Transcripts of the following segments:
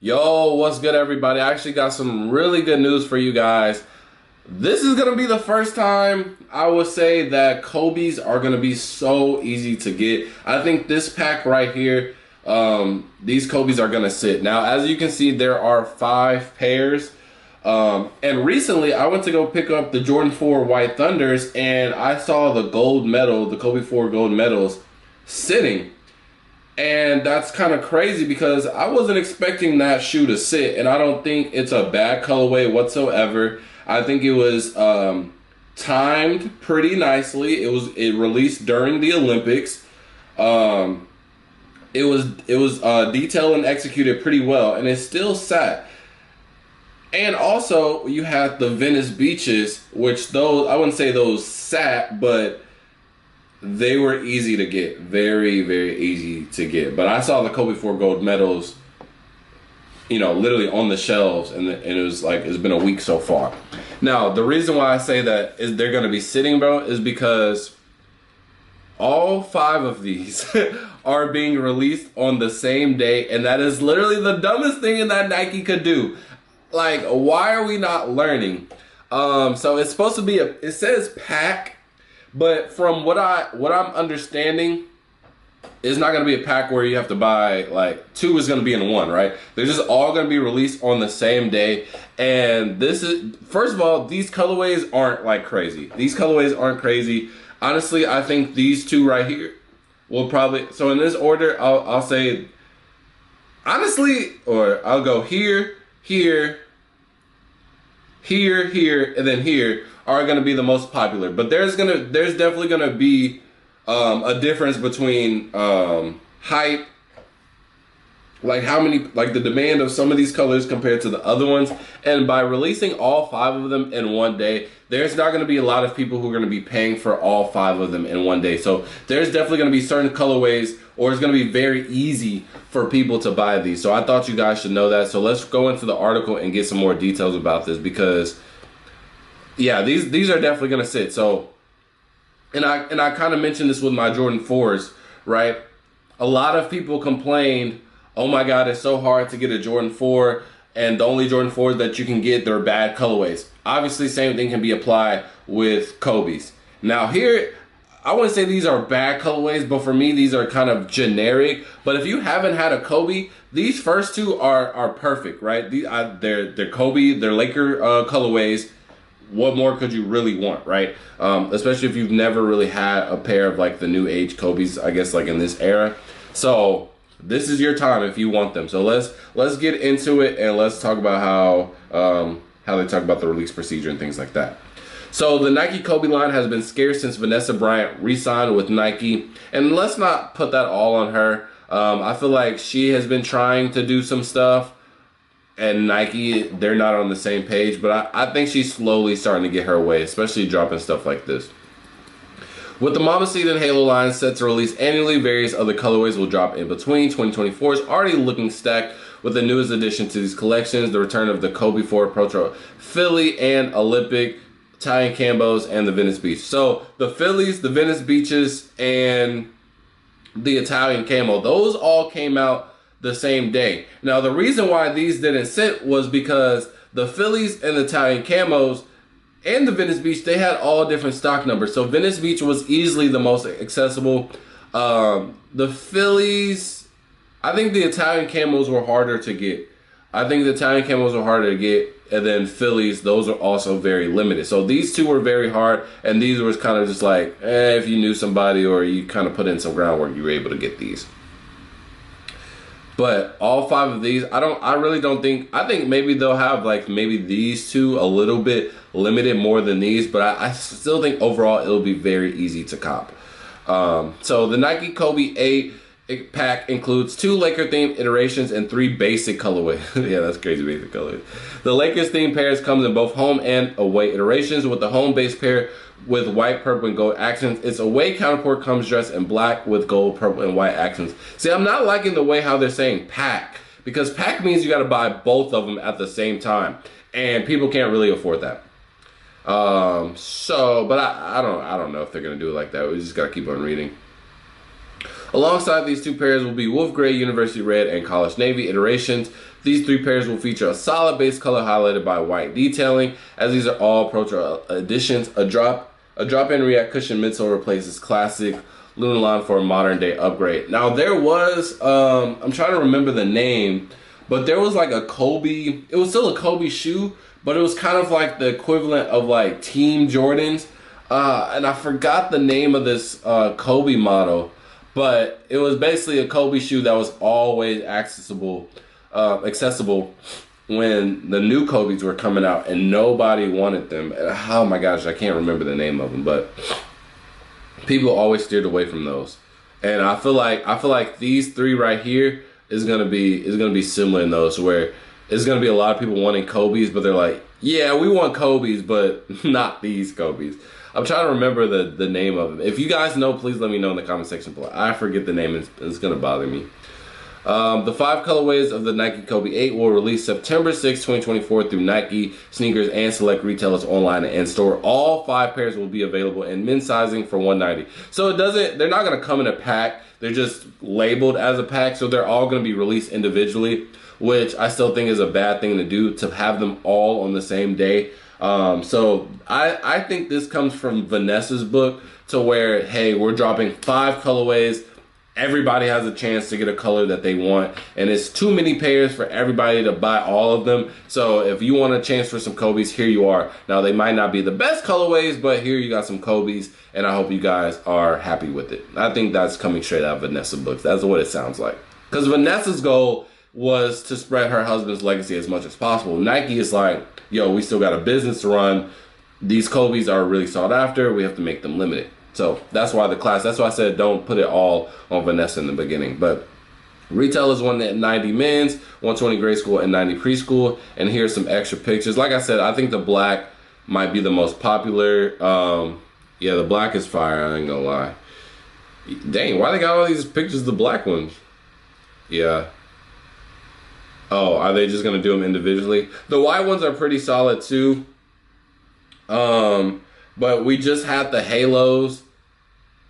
Yo, what's good, everybody? I actually got some really good news for you guys. This is gonna be the first time I would say that Kobe's are gonna be so easy to get. I think this pack right here, these Kobe's are gonna sit. Now, as you can see, there are 5 pairs. And recently, I went to go pick up the Jordan 4 White Thunders, and I saw the gold medal, the Kobe 4 gold medals, sitting. And that's kind of crazy because I wasn't expecting that shoe to sit, and I don't think it's a bad colorway whatsoever. I think it was timed pretty nicely. It released during the Olympics. Um, it was detailed and executed pretty well, and it still sat. And also, you had the Venice Beaches, which those I wouldn't say those sat, but they were easy to get, very, very easy to get. But I saw the Kobe 4 gold medals, literally on the shelves, and it was like it's been a week so far. Now, the reason why I say that is they're going to be sitting, bro, is because all 5 of these are being released on the same day, and that is literally the dumbest thing that Nike could do. Like, why are we not learning? So it's supposed to be it says pack. But from what I'm understanding, it's not gonna be a pack where you have to buy like 2 is gonna be in one, right? They're just all gonna be released on the same day. And this is, first of all, these colorways aren't like crazy. These colorways aren't crazy. Honestly, I think these 2 right here will probably, so in this order, I'll say honestly, or I'll go here, here, here, and then here are going to be the most popular. But there's definitely going to be a difference between hype, like how many, like the demand of some of these colors compared to the other ones. And by releasing all 5 of them in one day, there's not going to be a lot of people who are going to be paying for all 5 of them in one day. So there's definitely going to be certain colorways, or it's going to be very easy for people to buy these. So I thought you guys should know that. So let's go into the article and get some more details about this, because yeah, these are definitely going to sit. So, and I kind of mentioned this with my Jordan 4s, right? A lot of people complained, oh my God, it's so hard to get a Jordan 4, and the only Jordan 4s that you can get, they're bad colorways. Obviously, same thing can be applied with Kobe's. Now here, I wouldn't say these are bad colorways, but for me, these are kind of generic. But if you haven't had a Kobe, these first 2 are perfect, right? They're Kobe, they're Laker colorways. What more could you really want, right? Especially if you've never really had a pair of like the new age Kobe's, I guess, like in this era. So this is your time if you want them. So let's get into it, and let's talk about how they talk about the release procedure and things like that. So the Nike Kobe line has been scarce since Vanessa Bryant re-signed with Nike, and let's not put that all on her. I feel like she has been trying to do some stuff, and Nike, they're not on the same page, but I think she's slowly starting to get her way, especially dropping stuff like this. With the Mama Seed and Halo lines set to release annually, various other colorways will drop in between. 2024 is already looking stacked with the newest addition to these collections, the return of the Kobe 4 Pro Philly and Olympic, Italian Cambos, and the Venice Beach. So the Phillies, the Venice Beaches, and the Italian Camo, those all came out the same day. Now, the reason why these didn't sit was because the Phillies and the Italian Camos and the Venice Beach, they had all different stock numbers. So Venice Beach was easily the most accessible. The Phillies, I think the Italian Camos were harder to get. And then Phillies, those are also very limited. So these 2 were very hard, and these was kind of just like, if you knew somebody or you kind of put in some groundwork, you were able to get these. But all 5 of these, I really don't think, I think maybe they'll have like maybe these 2 a little bit limited more than these, but I still think overall it'll be very easy to cop. So the Nike Kobe 8 pack includes 2 Laker themed iterations and 3 basic colorways. Yeah, that's crazy, basic colorways. The Lakers themed pairs comes in both home and away iterations, with the home base pair with white, purple, and gold accents. Its away counterpart comes dressed in black with gold, purple, and white accents. See, I'm not liking the way how they're saying pack, because pack means you got to buy both of them at the same time, and people can't really afford that. But I don't know if they're gonna do it like that. We just gotta keep on reading. Alongside these two pairs will be Wolf Gray, University Red, and College Navy iterations. These three pairs will feature a solid base color highlighted by white detailing, as these are all Pro additions. A drop-in React cushion midsole replaces classic Lunarlon for a modern day upgrade. Now there was, I'm trying to remember the name, but there was like a Kobe, it was still a Kobe shoe, but it was kind of like the equivalent of like Team Jordans. And I forgot the name of this Kobe model. But it was basically a Kobe shoe that was always accessible when the new Kobe's were coming out and nobody wanted them. Oh my gosh, I can't remember the name of them, but people always steered away from those. And I feel like these three right here is gonna be similar in those, where it's gonna be a lot of people wanting Kobe's, but they're like, yeah, we want Kobe's, but not these Kobe's. I'm trying to remember the name of them. If you guys know, please let me know in the comment section below. I forget the name, it's gonna bother me. The 5 colorways of the Nike Kobe 8 will release September 6, 2024 through Nike sneakers and select retailers online and in-store. All 5 pairs will be available in men's sizing for $190. So they're not gonna come in a pack. They're just labeled as a pack, so they're all gonna be released individually, which I still think is a bad thing to do, to have them all on the same day. So I think this comes from Vanessa's book, to where, hey, we're dropping 5 colorways. Everybody has a chance to get a color that they want, and it's too many pairs for everybody to buy all of them. So if you want a chance for some Kobe's, here you are. Now they might not be the best colorways, but here you got some Kobe's, and I hope you guys are happy with it. I think that's coming straight out of Vanessa's books. That's what it sounds like. Because Vanessa's goal was to spread her husband's legacy as much as possible. Nike is like, yo, we still got a business to run. These Kobe's are really sought after. We have to make them limited. So that's why that's why I said don't put it all on Vanessa in the beginning. But retail is 190 men's, 120 grade school, and 90 preschool. And here's some extra pictures. Like I said, I think the black might be the most popular. Yeah, the black is fire, I ain't gonna lie. Dang, why they got all these pictures of the black ones? Yeah. Oh, are they just gonna do them individually? The white ones are pretty solid too. But we just had the halos,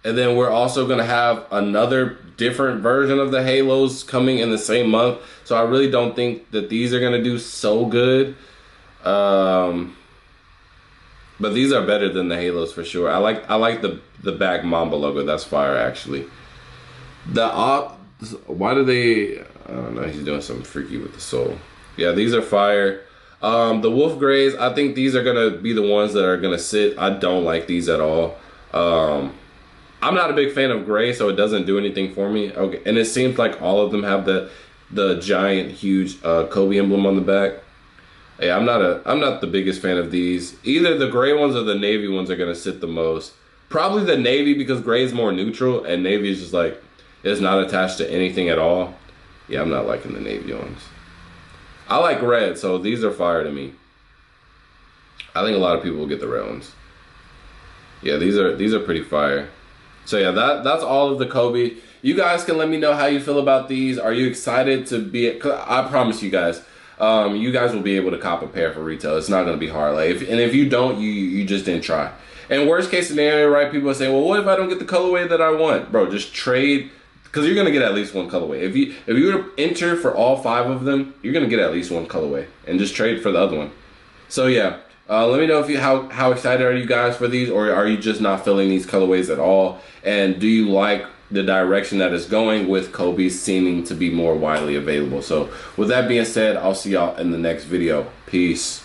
and then we're also gonna have another different version of the halos coming in the same month. So I really don't think that these are gonna do so good. But these are better than the halos for sure. I like the back Mamba logo. That's fire actually. Why do they? I don't know. He's doing something freaky with the sole. Yeah, these are fire. The Wolf Grays, I think these are gonna be the ones that are gonna sit. I don't like these at all. I'm not a big fan of gray, so it doesn't do anything for me. Okay, and it seems like all of them have the giant, huge Kobe emblem on the back. Yeah, I'm not the biggest fan of these. Either the gray ones or the navy ones are gonna sit the most. Probably the navy, because gray is more neutral, and navy is just like, it's not attached to anything at all. Yeah, I'm not liking the navy ones. I like red, so these are fire to me. I think a lot of people will get the red ones. Yeah, these are pretty fire. So yeah, that's all of the Kobe. You guys can let me know how you feel about these. Are you excited to be? I promise you guys will be able to cop a pair for retail. It's not gonna be hard. Like, if you don't, you just didn't try. And worst case scenario, right? People say, well, what if I don't get the colorway that I want, bro? Just trade. Because you're gonna get at least one colorway. If you were to enter for all 5 of them, you're gonna get at least one colorway, and just trade for the other one. So yeah, let me know if how excited are you guys for these, or are you just not feeling these colorways at all? And do you like the direction that it's going, with Kobe seeming to be more widely available? So with that being said, I'll see y'all in the next video. Peace.